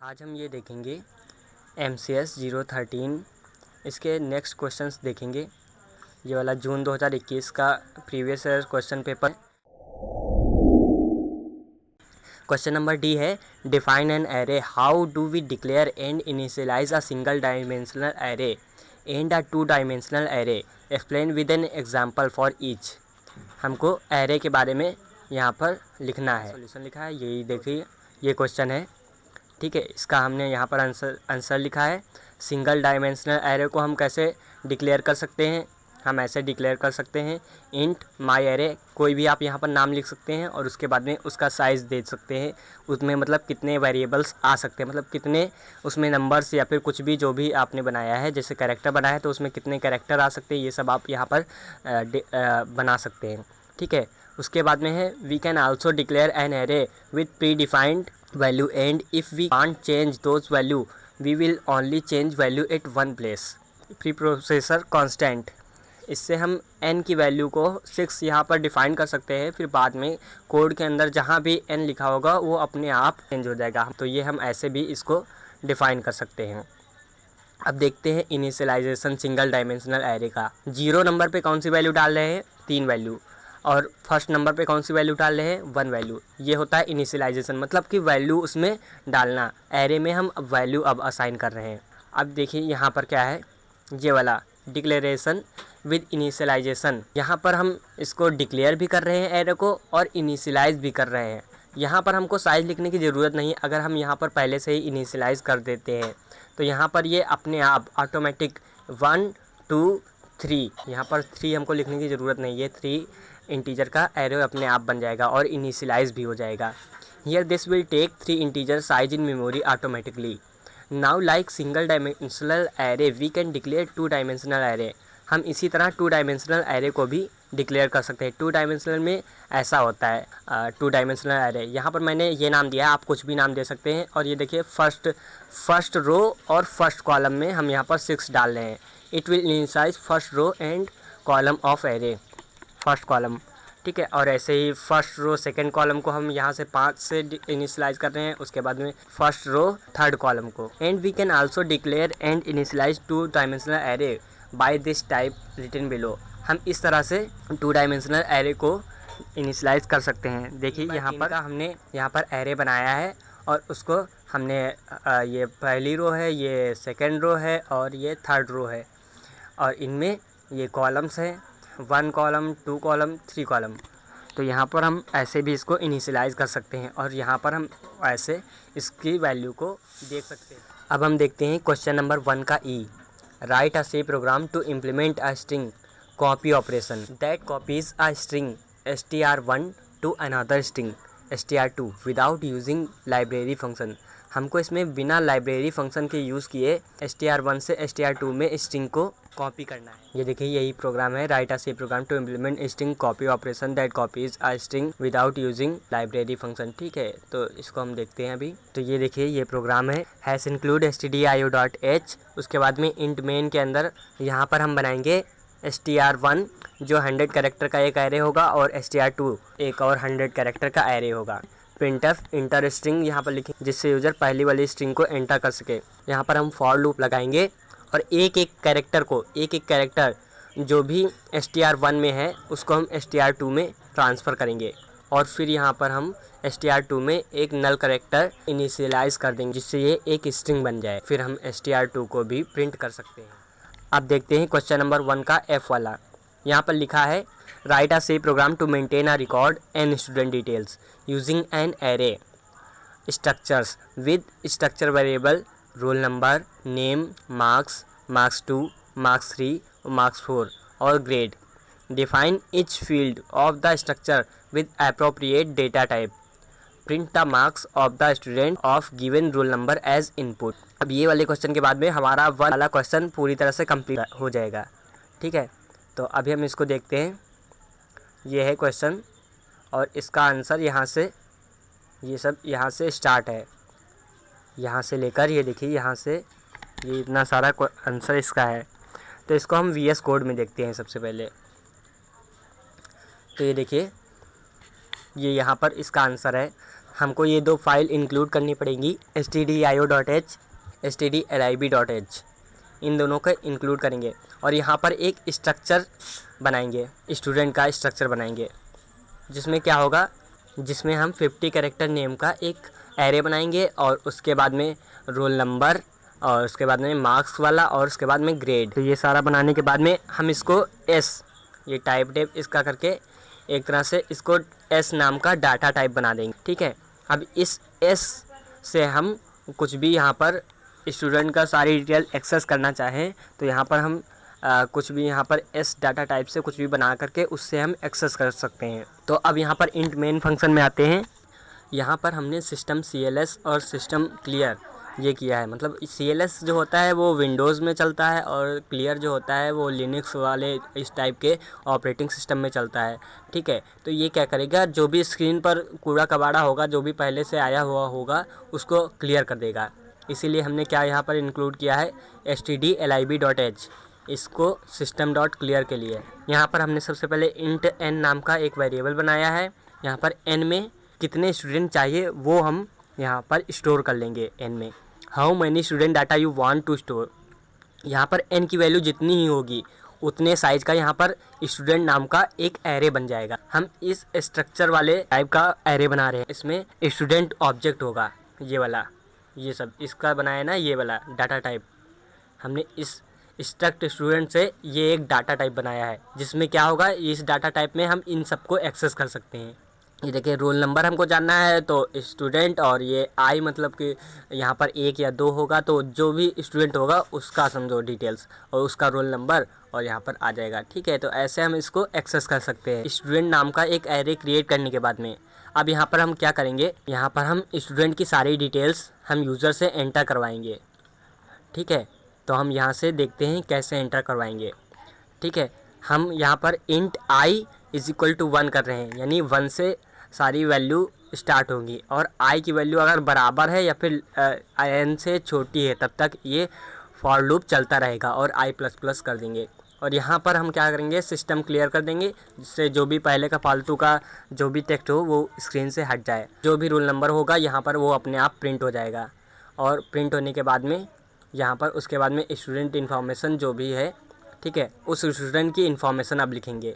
आज हम ये देखेंगे MCS 013 इसके नेक्स्ट क्वेश्चंस देखेंगे। ये वाला जून 2021 का previous year question paper. Question number D है, define an array, how do we declare and initialise a single dimensional array and a two dimensional array, explain with an example for each. हमको array के बारे में यहाँ पर लिखना है। Solution लिखा है, यही देखिए ये क्वेश्चन है। ठीक है, इसका हमने यहाँ पर आंसर लिखा है। सिंगल डायमेंशनल एरे को हम कैसे डिक्लेयर कर सकते हैं? हम ऐसे डिक्लेयर कर सकते हैं, इंट माई एरे, कोई भी आप यहाँ पर नाम लिख सकते हैं और उसके बाद में उसका साइज़ दे सकते हैं। उसमें मतलब कितने वेरिएबल्स आ सकते हैं, मतलब कितने उसमें नंबर्स या फिर कुछ भी जो भी आपने बनाया है, जैसे कैरेक्टर बनाया है तो उसमें कितने कैरेक्टर आ सकते हैं, ये सब आप यहाँ पर बना सकते हैं। ठीक है, उसके बाद में है, we can also declare an array with predefined value and if we can't change those value we will only change value at one place. Preprocessor constant, इससे हम n की वैल्यू को 6 यहाँ पर डिफ़ाइन कर सकते हैं, फिर बाद में कोड के अंदर जहाँ भी n लिखा होगा वो अपने आप चेंज हो जाएगा। तो ये हम ऐसे भी इसको डिफ़ाइन कर सकते हैं। अब देखते हैं इनिशियलाइजेशन सिंगल डायमेंशनल एरे का। 0 नंबर पे कौन सी वैल्यू डाल रहे हैं? 3 वैल्यू। और फर्स्ट नंबर पे कौन सी वैल्यू डाल रहे हैं? 1 वैल्यू। ये होता है इनिशियलाइजेशन, मतलब कि वैल्यू उसमें डालना। एरे में हम अब वैल्यू अब असाइन कर रहे हैं। अब देखिए यहाँ पर क्या है, ये वाला डिक्लेरेशन विद इनिशियलाइजेशन। यहाँ पर हम इसको डिक्लेयर भी कर रहे हैं एरे को और इनिशियलाइज भी कर रहे हैं। यहाँ पर हमको साइज़ लिखने की ज़रूरत नहीं, अगर हम यहाँ पर पहले से ही इनिशियलाइज़ कर देते हैं तो यहाँ पर ये अपने आप ऑटोमेटिक 1 2 3, यहाँ पर 3 हमको लिखने की ज़रूरत नहीं है, 3 इंटीजर का एरे अपने आप बन जाएगा और इनिशियलाइज भी हो जाएगा। Here this will take 3 integer size in memory automatically. Now like single dimensional array we can declare 2 dimensional array. हम इसी तरह 2 डायमेंशनल एरे को भी डिक्लेयर कर सकते हैं। 2 डायमेंशनल में ऐसा होता है 2 डायमेंशनल एरे। यहाँ पर मैंने ये नाम दिया है, आप कुछ भी नाम दे सकते हैं। और ये देखिए फर्स्ट रो और फर्स्ट कॉलम में हम यहाँ पर 6 डाल रहे हैं। It will initialise first row and column of array, first column. ठीक है, और ऐसे ही फर्स्ट रो सेकंड कॉलम को हम यहाँ से 5 से इनिशियलाइज कर रहे हैं, उसके बाद में फर्स्ट रो थर्ड कॉलम को। And we can also declare and initialise 2 dimensional array by this type written below. हम इस तरह से 2 डायमेंशनल एरे को इनिशियलाइज कर सकते हैं। देखिए यहाँ पर हमने यहाँ पर एरे बनाया है और उसको हमने ये पहली रो है, ये सेकंड रो है और ये थर्ड रो है, और इनमें ये कॉलम्स हैं, 1 कॉलम 2 कॉलम 3 कॉलम। तो यहाँ पर हम ऐसे भी इसको इनिशियलाइज़ कर सकते हैं और यहाँ पर हम ऐसे इसकी वैल्यू को देख सकते हैं। अब हम देखते हैं क्वेश्चन नंबर 1 का E, write a C program to implement a string copy operation that copies a string str1 to another string str2 without using library function. हमको इसमें बिना लाइब्रेरी फंक्शन के यूज़ किए str1 से str2 में string को copy करना है। ये देखिए यही प्रोग्राम है, write a C program to implement string copy operation that copies a string without using library function. ठीक है, तो इसको हम देखते हैं अभी। तो ये देखिए ये प्रोग्राम है, हैश इंक्लूड stdio.h। उसके बाद में इंट मेन के अंदर यहाँ पर हम बनाएंगे str1 जो 100 कैरेक्टर का एक एरे होगा और str2 एक और 100 कैरेक्टर का एरे होगा। printf इंटर स्ट्रिंग यहाँ पर लिखें जिससे यूज़र पहली वाली स्ट्रिंग को एंटर कर सके। यहाँ पर हम फॉर लूप लगाएंगे और एक एक कैरेक्टर जो भी str1 में है उसको हम str2 में ट्रांसफ़र करेंगे और फिर यहाँ पर हम str2 में एक नल कैरेक्टर इनिशियलाइज़ कर देंगे जिससे ये एक स्ट्रिंग बन जाए। फिर हम str2 को भी प्रिंट कर सकते हैं। अब देखते हैं क्वेश्चन नंबर 1 का एफ वाला। यहाँ पर लिखा है, write a C program to maintain a record and student details using an array structures with structure variable roll number, name, marks, marks 2, marks 3, marks 4 और grade. Define each field of the structure with appropriate data type. Print the marks of the student of given roll number as input. अब ये वाले question के बाद में हमारा वाला question पूरी तरह से कंप्लीट हो जाएगा। ठीक है, तो अभी हम इसको देखते हैं। ये है क्वेश्चन और इसका आंसर यहाँ से, ये सब यहाँ से स्टार्ट है, यहाँ से लेकर ये देखिए यहाँ से ये इतना सारा आंसर इसका है। तो इसको हम VS कोड में देखते हैं सबसे पहले। तो ये देखिए ये यहाँ पर इसका आंसर है, हमको ये दो फाइल इंक्लूड करनी पड़ेंगी, stdio.h, stdlib.h, इन दोनों को इंक्लूड करेंगे और यहाँ पर एक स्ट्रक्चर बनाएंगे, स्टूडेंट का स्ट्रक्चर बनाएंगे, जिसमें क्या होगा, जिसमें हम 50 कैरेक्टर नेम का एक एरे बनाएंगे और उसके बाद में रोल नंबर और उसके बाद में मार्क्स वाला और उसके बाद में ग्रेड। तो ये सारा बनाने के बाद में हम इसको एस, ये टाइप इसका करके एक तरह से इसको एस नाम का डाटा टाइप बना देंगे। ठीक है, अब इस एस से हम कुछ भी यहाँ पर स्टूडेंट का सारी डिटेल एक्सेस करना चाहें तो यहाँ पर हम कुछ भी यहाँ पर एस डाटा टाइप से कुछ भी बना करके उससे हम एक्सेस कर सकते हैं। तो अब यहाँ पर इंट मेन फंक्शन में आते हैं। यहाँ पर हमने सिस्टम CLS और सिस्टम क्लियर ये किया है, मतलब CLS जो होता है वो विंडोज़ में चलता है और क्लियर जो होता है वो लिनक्स वाले इस टाइप के ऑपरेटिंग सिस्टम में चलता है। ठीक है, तो ये क्या करेगा, जो भी स्क्रीन पर कूड़ा कबाड़ा होगा, जो भी पहले से आया हुआ होगा उसको क्लियर कर देगा। इसीलिए हमने क्या यहाँ पर इंक्लूड किया है, stdlib.h, इसको सिस्टम डॉट क्लियर के लिए। यहाँ पर हमने सबसे पहले इंट n नाम का एक वेरिएबल बनाया है। यहाँ पर n में कितने स्टूडेंट चाहिए वो हम यहाँ पर स्टोर कर लेंगे n में। How many student data you want to store, यहाँ पर n की वैल्यू जितनी ही होगी उतने साइज का यहाँ पर स्टूडेंट नाम का एक एरे बन जाएगा। हम इस स्ट्रक्चर वाले टाइप का एरे बना रहे हैं, इसमें स्टूडेंट ऑब्जेक्ट होगा, ये वाला, ये सब इसका बनाया ना, ये वाला डाटा टाइप हमने इस स्ट्रक्ट स्टूडेंट से ये एक डाटा टाइप बनाया है, जिसमें क्या होगा, इस डाटा टाइप में हम इन सबको एक्सेस कर सकते हैं। ये देखिए, रोल नंबर हमको जानना है तो स्टूडेंट, और ये आई मतलब कि यहाँ पर 1 या 2 होगा, तो जो भी स्टूडेंट होगा उसका समझो डिटेल्स और उसका रोल नंबर और यहाँ पर आ जाएगा। ठीक है, तो ऐसे हम इसको एक्सेस कर सकते हैं स्टूडेंट नाम का एक एरे क्रिएट करने के बाद में। अब यहाँ पर हम क्या करेंगे, यहाँ पर हम स्टूडेंट की सारी डिटेल्स हम यूज़र से एंटर करवाएंगे। ठीक है, तो हम यहाँ से देखते हैं कैसे एंटर करवाएंगे। ठीक है, हम यहाँ पर int i is equal to 1 कर रहे हैं, यानी 1 से सारी वैल्यू स्टार्ट होंगी और i की वैल्यू अगर बराबर है या फिर n से छोटी है तब तक ये फॉर लूप चलता रहेगा और i++ कर देंगे। और यहाँ पर हम क्या करेंगे, सिस्टम क्लियर कर देंगे, जिससे जो भी पहले का फालतू का जो भी टेक्स्ट हो वो स्क्रीन से हट जाए। जो भी रोल नंबर होगा यहाँ पर वो अपने आप प्रिंट हो जाएगा और प्रिंट होने के बाद में यहाँ पर उसके बाद में स्टूडेंट इन्फॉर्मेशन जो भी है, ठीक है, उस स्टूडेंट की इन्फॉर्मेशन अब लिखेंगे।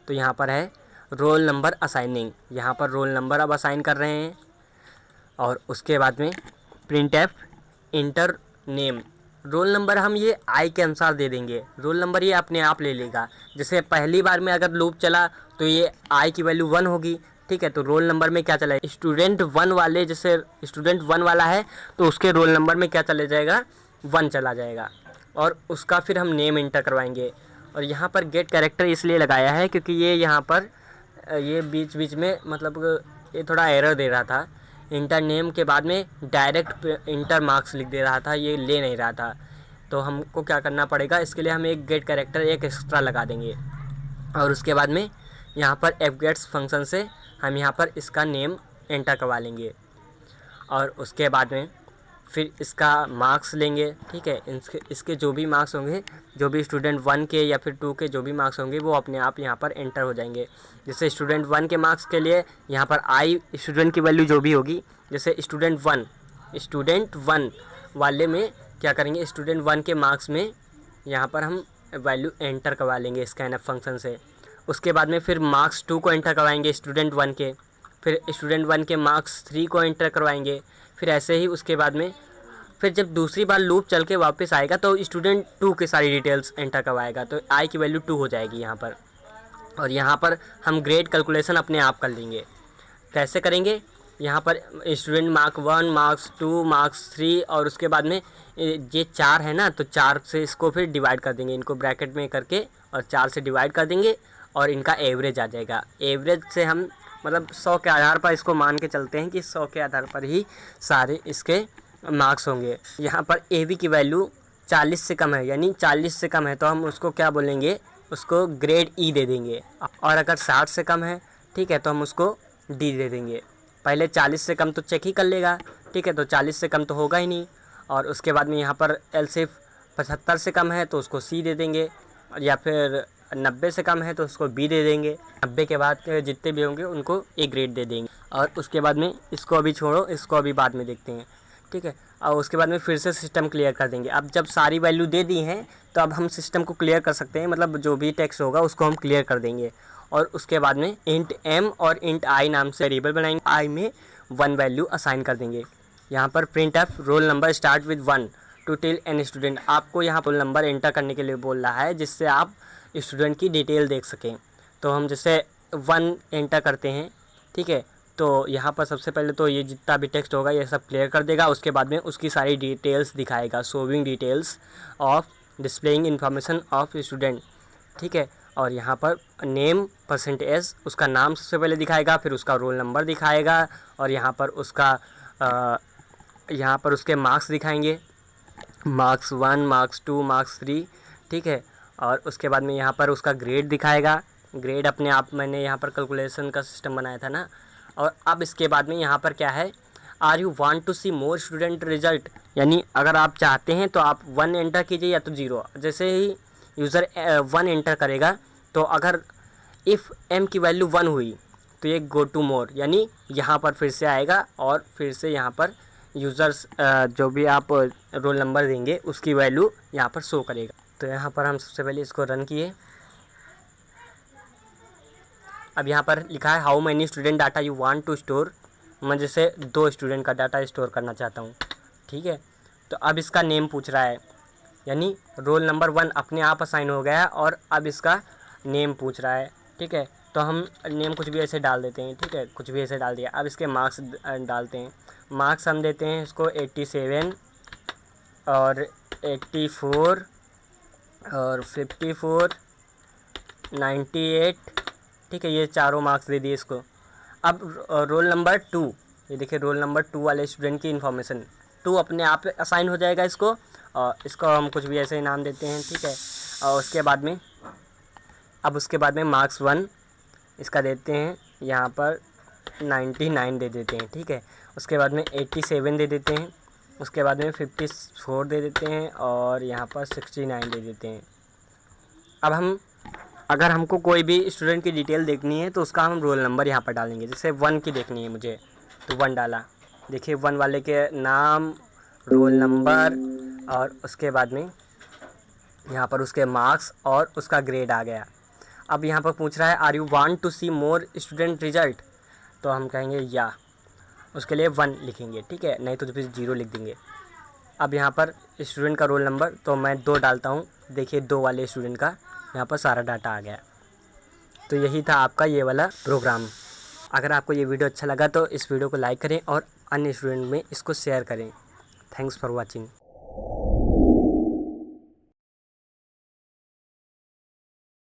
तो यहाँ पर है रोल नंबर असाइनिंग, यहाँ पर रोल नंबर अब असाइन कर रहे हैं और उसके बाद में printf inter name, roll number हम ये आई के अनुसार दे देंगे, रोल नंबर ये अपने आप ले लेगा। जैसे पहली बार में अगर लूप चला तो ये आई की वैल्यू 1 होगी। ठीक है, तो रोल नंबर में क्या चला, स्टूडेंट 1 वाले, जैसे स्टूडेंट 1 वाला है तो उसके रोल नंबर में क्या चले जाएगा, 1 चला जाएगा और उसका फिर हम नेम इंटर करवाएंगे। और यहाँ पर गेट कैरेक्टर इसलिए लगाया है क्योंकि ये यहाँ पर ये बीच बीच में मतलब ये थोड़ा एरर दे रहा था, इंटर नेम के बाद में डायरेक्ट इंटर मार्क्स लिख दे रहा था, ये ले नहीं रहा था। तो हमको क्या करना पड़ेगा, इसके लिए हम एक गेट कैरेक्टर एक एक्स्ट्रा लगा देंगे और उसके बाद में यहाँ पर fgets फंक्शन से हम यहाँ पर इसका नेम एंटर करवा लेंगे और उसके बाद में फिर इसका मार्क्स लेंगे। ठीक है, इसके जो भी मार्क्स होंगे, जो भी स्टूडेंट 1 के या फिर 2 के जो भी मार्क्स होंगे वो अपने आप यहाँ पर एंटर हो जाएंगे। जैसे स्टूडेंट 1 के मार्क्स के लिए यहाँ पर आई स्टूडेंट की वैल्यू जो भी होगी, जैसे स्टूडेंट 1 वाले में क्या करेंगे, स्टूडेंट 1 के मार्क्स में यहाँ पर हम वैल्यू एंटर करवा लेंगे स्कैनअप फंक्शन से। उसके बाद में फिर मार्क्स 2 को एंटर करवाएंगे स्टूडेंट 1 के, फिर स्टूडेंट 1 के मार्क्स 3 को एंटर करवाएंगे। फिर ऐसे ही उसके बाद में फिर जब दूसरी बार लूप चल के वापस आएगा तो स्टूडेंट 2 की सारी डिटेल्स एंटर करवाएगा, तो आई की वैल्यू 2 हो जाएगी यहाँ पर। और यहाँ पर हम ग्रेड कैलकुलेशन अपने आप कर लेंगे। कैसे करेंगे, यहाँ पर स्टूडेंट मार्क 1, मार्क्स 2, मार्क्स 3 और उसके बाद में ये 4 है ना, तो 4 से इसको फिर डिवाइड कर देंगे, इनको ब्रैकेट में करके और 4 से डिवाइड कर देंगे और इनका एवरेज आ जाएगा। एवरेज से हम मतलब 100 के आधार पर इसको मान के चलते हैं कि 100 के आधार पर ही सारे इसके मार्क्स होंगे। यहाँ पर AB की वैल्यू 40 से कम है, यानी 40 से कम है तो हम उसको क्या बोलेंगे, उसको ग्रेड E दे देंगे। और अगर 60 से कम है, ठीक है, तो हम उसको D दे देंगे। पहले 40 से कम तो चेक ही कर लेगा, ठीक है, तो 40 से कम तो होगा ही नहीं। और उसके बाद में यहाँ पर एल्स इफ 75 से कम है तो उसको C दे देंगे, या फिर 90 से कम है तो उसको बी दे देंगे, 90 के बाद जितने भी होंगे उनको ए ग्रेड दे देंगे। और उसके बाद में इसको अभी छोड़ो, इसको अभी बाद में देखते हैं, ठीक है। और उसके बाद में फिर से सिस्टम क्लियर कर देंगे। अब जब सारी वैल्यू दे दी हैं तो अब हम सिस्टम को क्लियर कर सकते हैं, मतलब जो भी टेक्स्ट होगा उसको हम क्लियर कर देंगे। और उसके बाद में इंट एम और इंट आई नाम से वेरिएबल बनाएंगे, आई में 1 वैल्यू असाइन कर देंगे। यहाँ पर printf roll number start with 1 to tell n student, आपको यहाँ रोल नंबर एंटर करने के लिए बोल रहा है जिससे आप स्टूडेंट की डिटेल देख सकें। तो हम जैसे 1 एंटर करते हैं, ठीक है। तो यहाँ पर सबसे पहले तो ये जितना भी टेक्स्ट होगा ये सब क्लियर कर देगा। उसके बाद में उसकी सारी डिटेल्स दिखाएगा, showing details of displaying information of student, ठीक है। और यहाँ पर नेम %, उसका नाम सबसे पहले दिखाएगा, फिर उसका रोल नंबर दिखाएगा, और यहाँ पर उसके मार्क्स दिखाएंगे, मार्क्स 1, मार्क्स 2, मार्क्स 3, ठीक है। और उसके बाद में यहाँ पर उसका ग्रेड दिखाएगा। ग्रेड अपने आप मैंने यहाँ पर कैलकुलेशन का सिस्टम बनाया था ना। और अब इसके बाद में यहाँ पर क्या है, are you want to see more student result, यानी अगर आप चाहते हैं तो आप 1 एंटर कीजिए या तो 0। जैसे ही यूज़र 1 एंटर करेगा तो अगर इफ़ m की वैल्यू 1 हुई तो ये गो टू मोर, यानी यहाँ पर फिर से आएगा और फिर से यहाँ पर यूज़र्स जो भी आप रोल नंबर देंगे उसकी वैल्यू यहाँ पर शो करेगा। तो यहाँ पर हम सबसे पहले इसको रन किए। अब यहाँ पर लिखा है how many student data you want to store, मैं जैसे 2 स्टूडेंट का डाटा स्टोर करना चाहता हूँ, ठीक है। तो अब इसका नेम पूछ रहा है, यानी रोल नंबर 1 अपने आप असाइन हो गया है और अब इसका नेम पूछ रहा है, ठीक है। तो हम नेम कुछ भी ऐसे डाल देते हैं, ठीक है, कुछ भी ऐसे डाल दिया। अब इसके मार्क्स डालते हैं। मार्क्स हम देते हैं इसको 87 और 84 और 54, 98, ठीक है, ये चारों मार्क्स दे दिए इसको। अब रोल नंबर 2, ये देखिए रोल नंबर 2 वाले स्टूडेंट की इन्फॉर्मेशन 2 अपने आप असाइन हो जाएगा इसको, और इसको हम कुछ भी ऐसे ही नाम देते हैं, ठीक है। और उसके बाद में मार्क्स 1 इसका देते हैं, यहाँ पर 99 दे देते हैं, ठीक है। उसके बाद में 87 दे देते हैं, उसके बाद में 54 दे देते हैं और यहाँ पर 69 दे देते हैं। अब अगर हमको कोई भी स्टूडेंट की डिटेल देखनी है तो उसका हम रोल नंबर यहाँ पर डालेंगे। जैसे 1 की देखनी है मुझे तो 1 डाला, देखिए 1 वाले के नाम, रोल नंबर और उसके बाद में यहाँ पर उसके मार्क्स और उसका ग्रेड आ गया। अब यहाँ पर पूछ रहा है are you want to see more student result, तो हम कहेंगे या, उसके लिए 1 लिखेंगे, ठीक है, नहीं तो फिर 0 लिख देंगे। अब यहाँ पर स्टूडेंट का रोल नंबर तो मैं 2 डालता हूँ, देखिए 2 वाले स्टूडेंट का यहाँ पर सारा डाटा आ गया। तो यही था आपका ये वाला प्रोग्राम। अगर आपको ये वीडियो अच्छा लगा तो इस वीडियो को लाइक करें और अन्य स्टूडेंट में इसको शेयर करें। Thanks for watching.